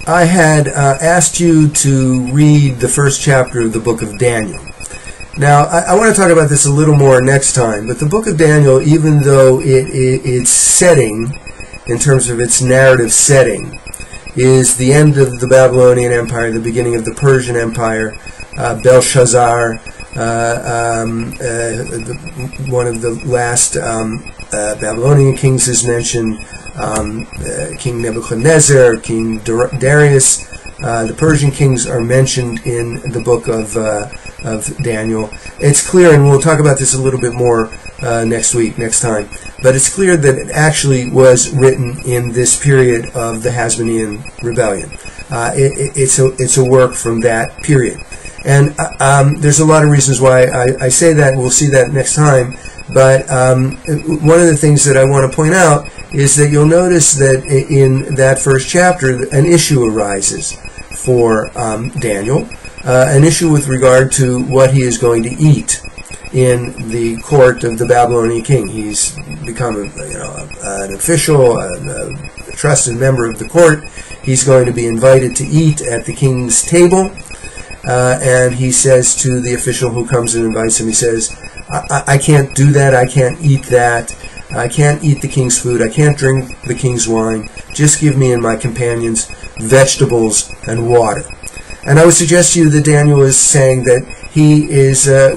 I had asked you to read the first chapter of the book of Daniel. Now, I want to talk about this a little more next time, but the book of Daniel, even though its setting, in terms of its narrative setting, is the end of the Babylonian Empire, the beginning of the Persian Empire, Belshazzar, one of the last Babylonian kings is mentioned, King Nebuchadnezzar, King Darius. The Persian kings are mentioned in the book of Daniel. It's clear, and we'll talk about this a little bit more next time, but it's clear that it actually was written in this period of the Hasmonean rebellion. It's a work from that period. And there's a lot of reasons why I say that. We'll see that next time. But one of the things that I want to point out is that you'll notice that in that first chapter, an issue arises for Daniel, an issue with regard to what he is going to eat in the court of the Babylonian king. He's become an official, a trusted member of the court. He's going to be invited to eat at the king's table. And he says to the official who comes and invites him, he says, I can't do that, I can't eat that, I can't eat the king's food, I can't drink the king's wine, just give me and my companions vegetables and water. And I would suggest to you that Daniel is saying that he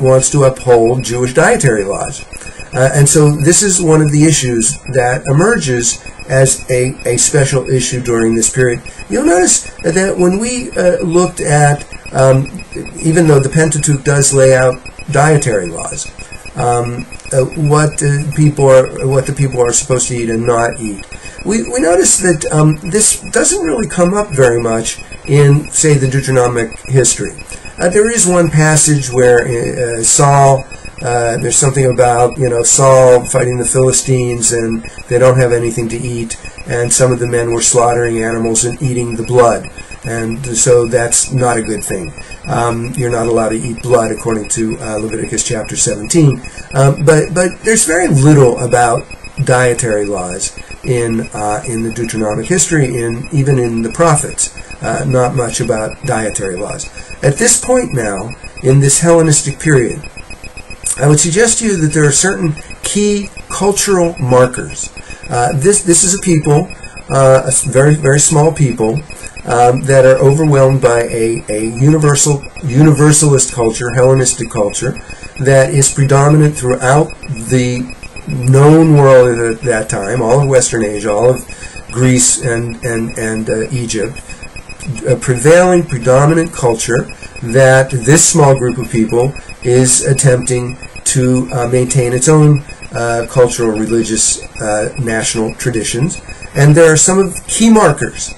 wants to uphold Jewish dietary laws. And so this is one of the issues that emerges as a special issue during this period. You'll notice that when we looked at, even though the Pentateuch does lay out dietary laws, what the people are supposed to eat and not eat, we notice that this doesn't really come up very much in, say, the Deuteronomic history. There is one passage where Saul, there's something about, Saul fighting the Philistines, and they don't have anything to eat, and some of the men were slaughtering animals and eating the blood, and so that's not a good thing. You're not allowed to eat blood according to Leviticus chapter 17. But there's very little about dietary laws in the Deuteronomic history, even in the prophets. Not much about dietary laws. At this point now, in this Hellenistic period, I would suggest to you that there are certain key cultural markers. This is a people, a very, very small people, that are overwhelmed by a universalist culture, Hellenistic culture, that is predominant throughout the known world at that time, all of Western Asia, all of Greece and Egypt. A prevailing, predominant culture that this small group of people is attempting to maintain its own cultural, religious, national traditions. And there are some of the key markers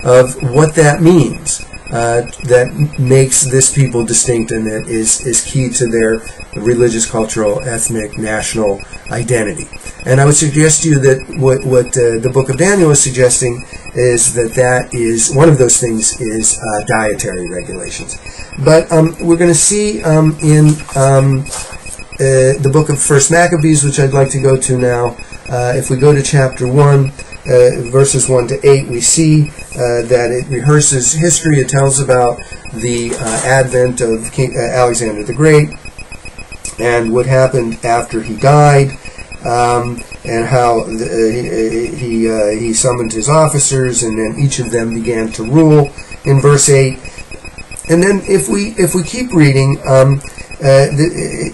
of what that means that makes this people distinct, and that is key to their religious, cultural, ethnic, national identity. And I would suggest to you that what the book of Daniel is suggesting is that is one of those things is dietary regulations. But we're going to see in the book of First Maccabees, which I'd like to go to now. If we go to chapter 1, verses 1 to 8, we see that it rehearses history. It tells about the advent of King Alexander the Great and what happened after he died, and how he summoned his officers, and then each of them began to rule in verse 8. And then if we keep reading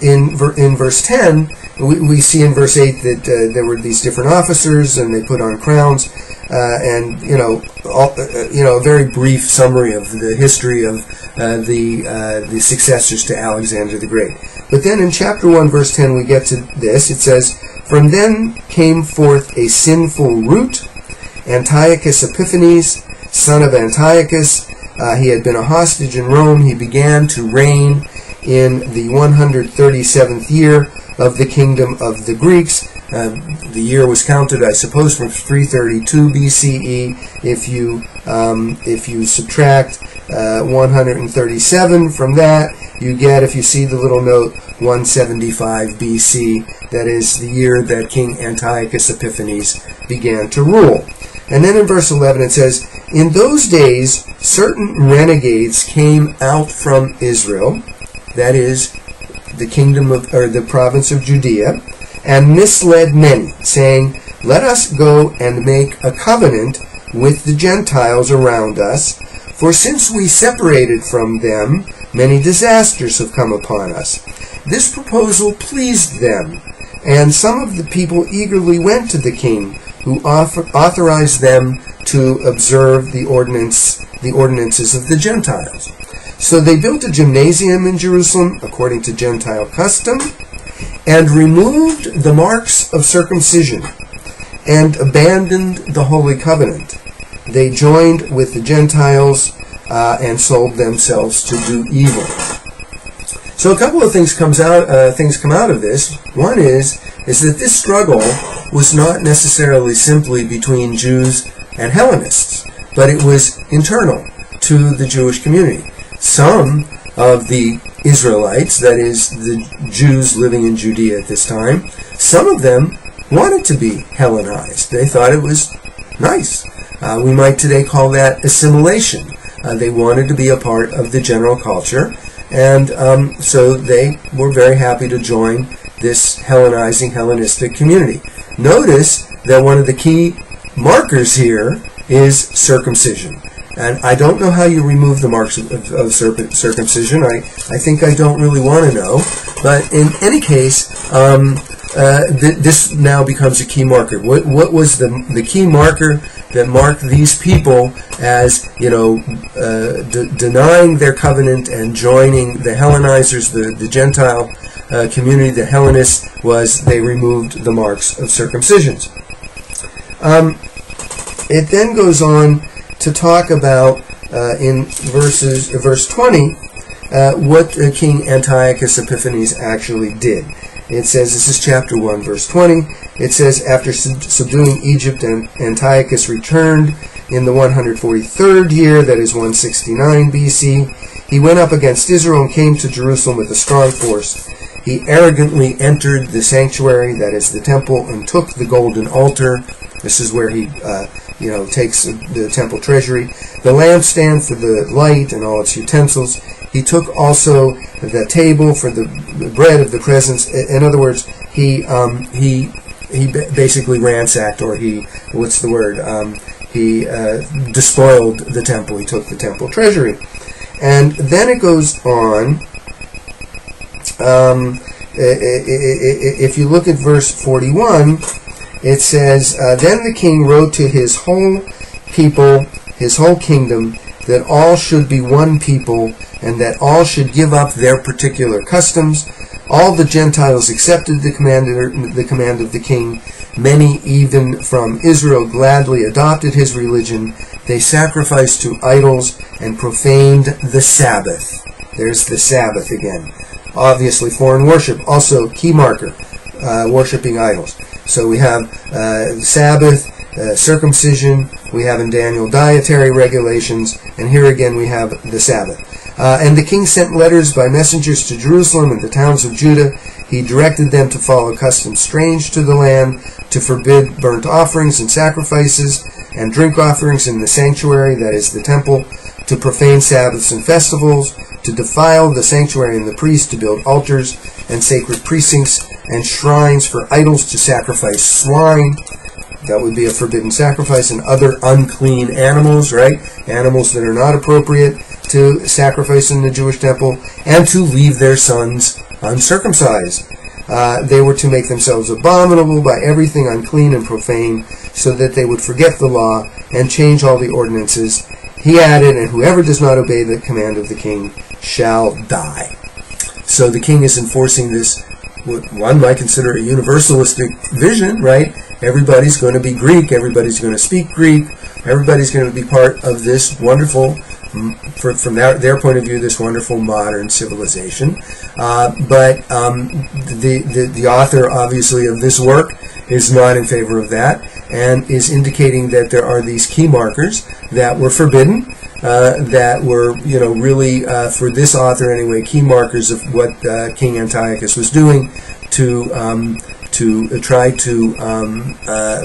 in verse 10, we see in verse 8 that there were these different officers, and they put on crowns, and a very brief summary of the history of the successors to Alexander the Great. But then in chapter 1, verse 10, we get to this. It says, "From then came forth a sinful root, Antiochus Epiphanes, son of Antiochus. He had been a hostage in Rome. He began to reign in the 137th year of the kingdom of the Greeks." The year was counted, I suppose, from 332 BCE. If you subtract 137 from that, you get, if you see the little note, 175 BC. That is the year that King Antiochus Epiphanes began to rule. And then in verse 11 it says, In those days, certain renegades came out from Israel, that is, the kingdom of, or the province of Judea, and misled many, saying, "Let us go and make a covenant with the Gentiles around us, for since we separated from them, many disasters have come upon us." This proposal pleased them, and some of the people eagerly went to the king, who authorized them to observe the ordinances of the Gentiles. So they built a gymnasium in Jerusalem according to Gentile custom, and removed the marks of circumcision, and abandoned the Holy Covenant. They joined with the Gentiles and sold themselves to do evil. So a couple of things come out of this. One is that this struggle was not necessarily simply between Jews and Hellenists, but it was internal to the Jewish community. Some of the Israelites, that is, the Jews living in Judea at this time, some of them wanted to be Hellenized. They thought it was nice. We might today call that assimilation. They wanted to be a part of the general culture, and so they were very happy to join this Hellenistic community. Notice that one of the key markers here is circumcision. And I don't know how you remove the marks of circumcision. I think I don't really want to know. But in any case, this now becomes a key marker. What was the key marker that marked these people as, denying their covenant and joining the Hellenizers, the Gentile community, the Hellenists, was they removed the marks of circumcisions. It then goes on to talk about, in verse 20, what King Antiochus Epiphanes actually did. It says, this is chapter 1, verse 20, it says, "After subduing Egypt, Antiochus returned in the 143rd year, that is 169 BC. He went up against Israel and came to Jerusalem with a strong force. He arrogantly entered the sanctuary, that is the temple, and took the golden altar." This is where he takes the temple treasury, "the lampstand for the light and all its utensils. He took also the table for the bread of the presence." In other words, he basically ransacked, or he despoiled the temple. He took the temple treasury. And then it goes on. If you look at verse 41, it says, "Then the king wrote to his whole people, his whole kingdom, that all should be one people, and that all should give up their particular customs. All the Gentiles accepted the command of the king. Many, even from Israel, gladly adopted his religion. They sacrificed to idols and profaned the Sabbath." There's the Sabbath again. Obviously, foreign worship, also key marker, worshiping idols. So we have Sabbath, circumcision, we have in Daniel dietary regulations, and here again we have the Sabbath. "And the king sent letters by messengers to Jerusalem and the towns of Judah. He directed them to follow customs strange to the land, to forbid burnt offerings and sacrifices, and drink offerings in the sanctuary, that is the temple, to profane Sabbaths and festivals, to defile the sanctuary and the priests, to build altars and sacred precincts and shrines for idols, to sacrifice swine," that would be a forbidden sacrifice, "and other unclean animals," right? Animals that are not appropriate to sacrifice in the Jewish temple, "and to leave their sons uncircumcised. They were to make themselves abominable by everything unclean and profane, so that they would forget the law and change all the ordinances." He added, "And whoever does not obey the command of the king shall die." So the king is enforcing this, what one might consider a universalistic vision, right? Everybody's going to be Greek, everybody's going to speak Greek, everybody's going to be part of this wonderful, from their point of view, this wonderful modern civilization. But the author, obviously, of this work is not in favor of that, and is indicating that there are these key markers that were forbidden, that were, really, for this author anyway, key markers of what King Antiochus was doing to try to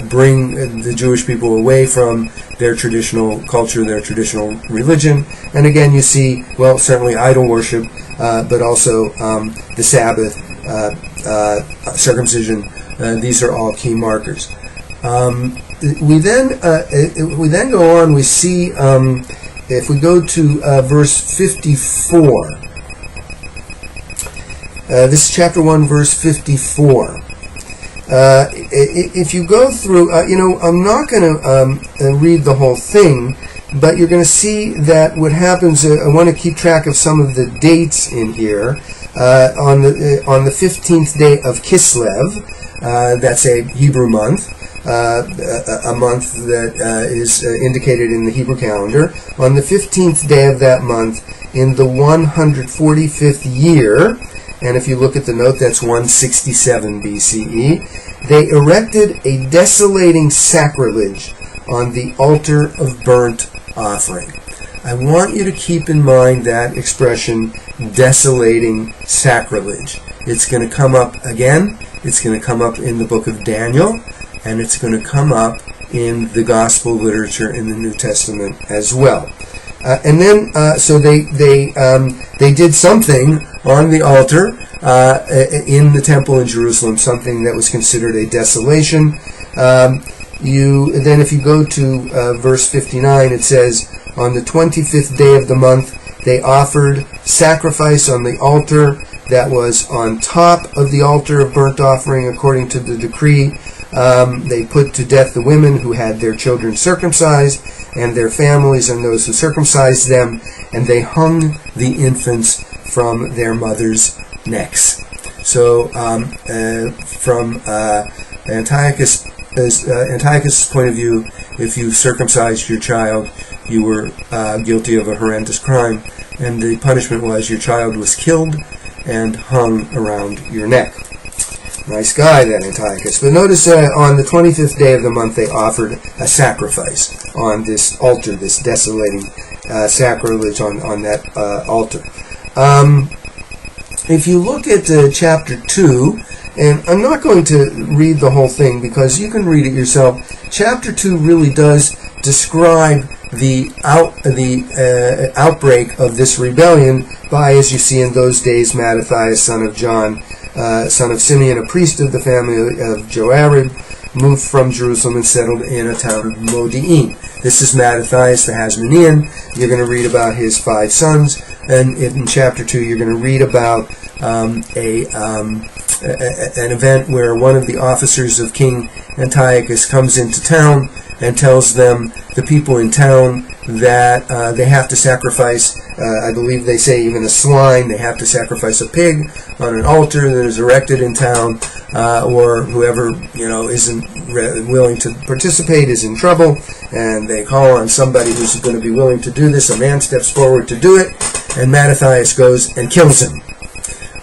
bring the Jewish people away from their traditional culture, their traditional religion. And again, you see, well, certainly idol worship, but also the Sabbath, circumcision. These are all key markers. We then go on. We see if we go to verse 54. This is chapter 1, verse 54. If you go through, I'm not going to read the whole thing, but you're going to see that what happens. I want to keep track of some of the dates in here. On the 15th day of Kislev, that's a Hebrew month, a month that is indicated in the Hebrew calendar. On the 15th day of that month, in the 145th year, and if you look at the note, that's 167 BCE, they erected a desolating sacrilege on the altar of burnt offering. I want you to keep in mind that expression, desolating sacrilege. It's going to come up again. It's going to come up in the book of Daniel, and it's going to come up in the gospel literature in the New Testament as well. And then, so they did something on the altar in the temple in Jerusalem, something that was considered a desolation. Then, if you go to verse 59, it says, on the 25th day of the month, they offered sacrifice on the altar that was on top of the altar of burnt offering, according to the decree. They put to death the women who had their children circumcised, and their families and those who circumcised them, and they hung the infants from their mothers' necks. So, from Antiochus' point of view, if you circumcised your child, you were guilty of a horrendous crime, and the punishment was your child was killed and hung around your neck. Nice guy, that Antiochus. But notice on the 25th day of the month, they offered a sacrifice on this altar, this desolating sacrilege on that altar. If you look at chapter 2, and I'm not going to read the whole thing because you can read it yourself. Chapter 2 really does describe the outbreak of this rebellion by, as you see in those days, Mattathias, son of John, son of Simeon, a priest of the family of Joarib, moved from Jerusalem and settled in a town of Modi'in. This is Mattathias the Hasmonean. You're going to read about his 5 sons, and in chapter 2 you're going to read about an event where one of the officers of King Antiochus comes into town and tells them, the people in town, that they have to sacrifice, I believe they say even a swine, they have to sacrifice a pig on an altar that is erected in town, or whoever isn't willing to participate is in trouble, and they call on somebody who's going to be willing to do this. A man steps forward to do it, and Mattathias goes and kills him.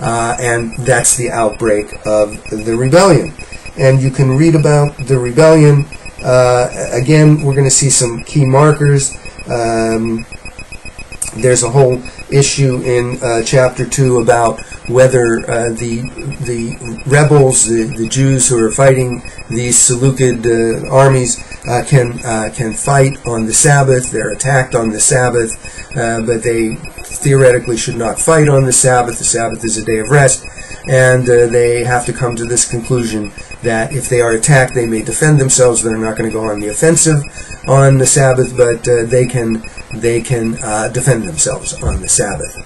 And that's the outbreak of the rebellion. And you can read about the rebellion. Again, we're going to see some key markers. There's a whole issue in chapter 2 about whether the rebels, the Jews who are fighting these Seleucid armies, can fight on the Sabbath. They're attacked on the Sabbath, but they theoretically should not fight on the Sabbath. The Sabbath is a day of rest, and they have to come to this conclusion that if they are attacked, they may defend themselves. They're not going to go on the offensive on the Sabbath, but they can defend themselves on the Sabbath.